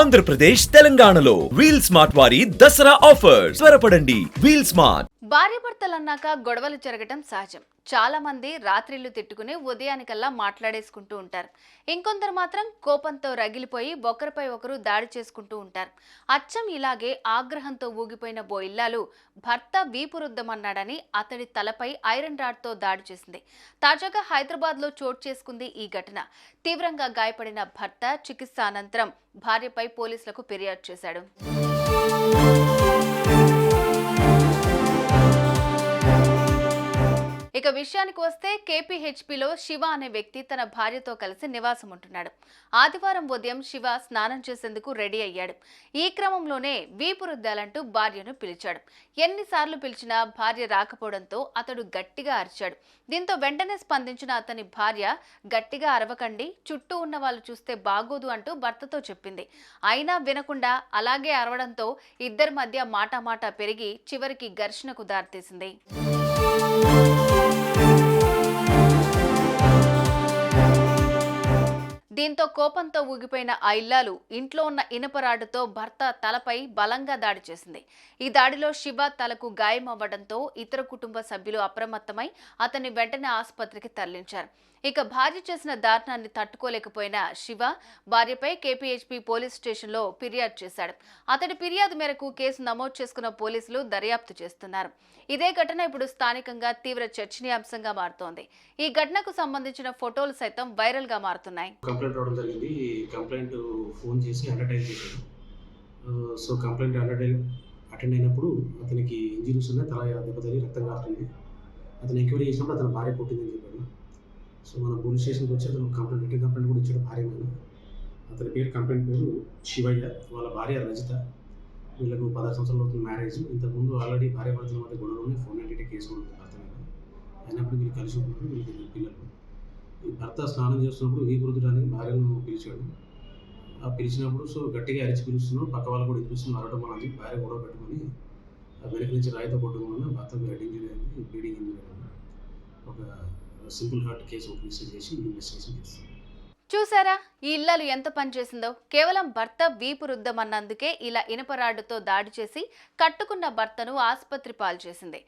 ఆంధ్రప్రదేశ్ తెలంగాణలో Wheel Smart వారి Dasara offer త్వరపడండి. Wheel Smart. భార్యాభర్తలన్నాక గొడవలు జరగటం సహజం. చాలా మంది రాత్రిళ్ళు తిట్టుకుని ఉదయానికల్లా మాట్లాడేసుకుంటూ ఉంటారు. ఇంకొందరు మాత్రం కోపంతో రగిలిపోయి ఒకరిపై ఒకరు దాడి చేసుకుంటూ ఉంటారు. అచ్చం ఇలాగే ఆగ్రహంతో ఊగిపోయిన ఓ ఇల్లాలు భర్త వీపు రుద్దమన్నాడని అతడి తలపై ఐరన్ రాడ్తో దాడి చేసింది. తాజాగా హైదరాబాద్లో చోటు చేసుకుంది ఈ ఘటన. తీవ్రంగా గాయపడిన భర్త చికిత్స అనంతరం భార్యపై పోలీసులకు ఫిర్యాదు చేశాడు. ఇక విషయానికి వస్తే కేపీహెచ్పీలో శివ అనే వ్యక్తి తన భార్యతో కలిసి నివాసం ఉంటున్నాడు. ఆదివారం ఉదయం శివ స్నానం చేసేందుకు రెడీ అయ్యాడు. ఈ క్రమంలోనే వీపు రుద్దాలంటూ భార్యను పిలిచాడు. ఎన్నిసార్లు పిలిచినా భార్య రాకపోవడంతో అతడు గట్టిగా అరిచాడు. దీంతో వెంటనే స్పందించిన అతని భార్య గట్టిగా అరవకండి, చుట్టూ ఉన్న వాళ్ళు చూస్తే బాగోదు అంటూ భర్తతో చెప్పింది. అయినా వినకుండా అలాగే అరవడంతో ఇద్దరి మధ్య మాటామాటా పెరిగి చివరికి ఘర్షణకు దారితీసింది. దీంతో కోపంతో ఊగిపోయిన ఆ ఇల్లాలు ఇంట్లో ఉన్న ఇనుపరాడుతో భర్త తలపై బలంగా దాడి చేసింది. ఈ దాడిలో శివ తలకు గాయం అవ్వడంతో ఇతర కుటుంబ సభ్యులు అప్రమత్తమై అతన్ని వెంటనే ఆసుపత్రికి తరలించారు. ఇక భార్య చేసిన దారుణాన్ని తట్టుకోలేకపోయిన శివ భార్యపై కేపీహెచ్పీ పోలీస్ స్టేషన్లో ఫిర్యాదు చేశాడు. అతడి ఫిర్యాదు మేరకు కేసు నమోదు చేసుకున్న పోలీసులు దర్యాప్తు చేస్తున్నారు. ఇదే ఘటన ఇప్పుడు స్థానికంగా తీవ్ర చర్చనీయాంశంగా మారుతోంది. ఈ ఘటనకు సంబంధించిన ఫోటోలు సైతం వైరల్ గా మారుతున్నాయి. కంప్లైంట్ రావడం జరిగింది. కంప్లైంట్ ఫోన్ చేసి అడ్వర్టైజ్ చేశాడు. సో కంప్లైంట్ అటెండ్ అయినప్పుడు అతనికి ఇంజరీస్ ఉన్నాయి, తల దెబ్బతలి రక్తం కారుతుంది. అతను ఎంక్వైరీ చేసినప్పుడు అతని భార్య కొట్టిందని చెప్పాడు. సో మన పోలీస్ స్టేషన్కి వచ్చి అతను రిటర్న్ కంప్లైంట్ కూడా ఇచ్చాడు భార్య మీద. అతని కంప్లైంట్ పేరు శివయ్య, వాళ్ళ భార్య రజిత. వీళ్ళకు 16 సంవత్సరాలు అవుతుంది మ్యారేజ్. ఇంతకుముందు ఆల్రెడీ భార్య భర్తల మధ్య గొడవలు 498 కేసు ఉంటుంది భర్త మీద. అయినప్పుడు వీళ్ళు కలిసి ఉంటున్నారు, వీళ్ళకి పిల్లలు. ఈ భర్త స్నానం చేస్తున్నప్పుడు వీపు రుద్దడానికి భార్యను పిలిచాడు. ఆ పిలిచినప్పుడు సో గట్టిగా అరిచి పిలుస్తున్నాడు, పక్క వాళ్ళు కూడా పిలుస్తున్నారు, అరవడం వల్ల భార్య గొడవ పెట్టుకొని వెనక నుంచి రాయితో కొట్టడం వల్ల భర్తకు హెడ్ ఇంజరీ అయింది, బ్లీడింగ్ ఇంజరీ అయింది. ఒక సింపుల్ హార్ట్ కేసు రిజిస్టర్ చేసి ఇన్వెస్టిగేషన్ చేస్తారు. చూసారా ఈ ఇల్లాలు ఎంత పనిచేసిందో. కేవలం భర్త వీపు రుద్దమన్నందుకే ఇలా ఇనుపరాడుతో దాడి చేసి కట్టుకున్న భర్తను ఆసుపత్రి పాలు చేసింది.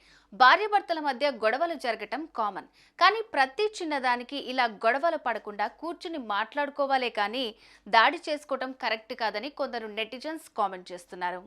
భార్యాభర్తల మధ్య గొడవలు జరగటం కామన్. కానీ ప్రతి చిన్నదానికి ఇలా గొడవలు పడకుండా కూర్చుని మాట్లాడుకోవాలే కానీ దాడి చేసుకోవటం కరెక్ట్ కాదని కొందరు నెటిజన్స్ కామెంట్ చేస్తున్నారు.